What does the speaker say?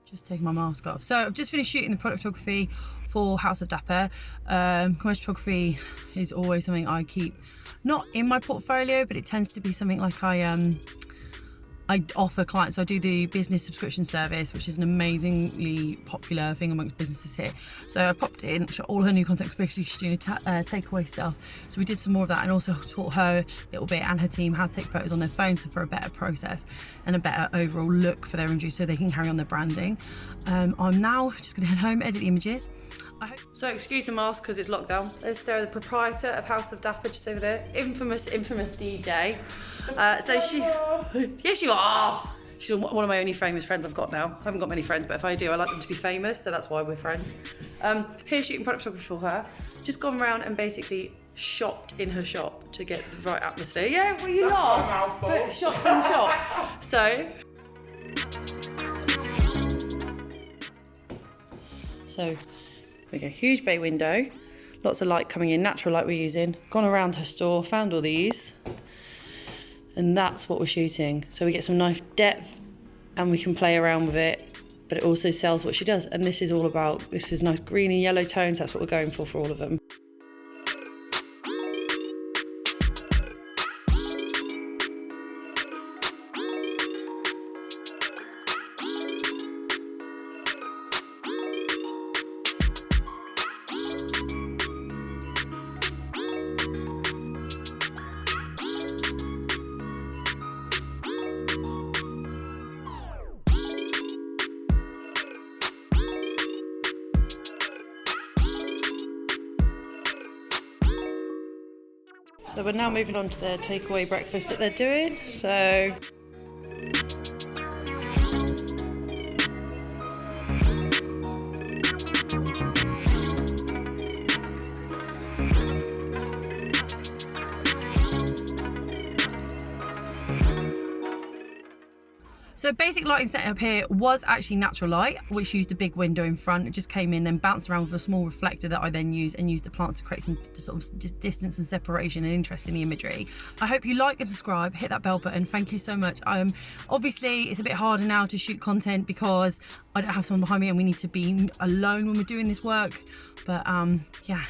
Just taking my mask off. So I've just finished shooting the product photography for House of Dapper. Commercial photography is always something I keep not in my portfolio, but it tends to be something like I offer clients. So I do the business subscription service, which is an amazingly popular thing amongst businesses here. So I popped in, shot all her new content, because basically she's doing takeaway stuff. So we did some more of that, and also taught her a little bit and her team how to take photos on their phones, so for a better process and a better overall look for their images, so they can carry on their branding. I'm now just gonna head home, edit the images. So excuse the mask because it's lockdown. There's Sarah, the proprietor of House of Dapper, just over there. Infamous DJ. So she, yes you are. She's one of my only famous friends I've got now. I haven't got many friends, but if I do, I like them to be famous, so that's why we're friends. Here shooting product photography for her. Just gone around and basically shopped in her shop to get the right atmosphere. Yeah, well you laugh, but shopped in the shop. So we go, huge bay window, lots of light coming in, natural light we're using. Gone around her store, found all these, and that's what we're shooting. So we get some nice depth and we can play around with it, but it also sells what she does. And this is all about, this is nice green and yellow tones, that's what we're going for all of them. So we're now moving on to their takeaway breakfast that they're doing. So So basic lighting setup here was actually natural light, which used a big window in front. It just came in, then bounced around with a small reflector that I then used, and used the plants to create some sort of distance and separation and interest in the imagery. I hope you like and subscribe, hit that bell button. Thank you so much. Obviously it's a bit harder now to shoot content because I don't have someone behind me and we need to be alone when we're doing this work. But yeah.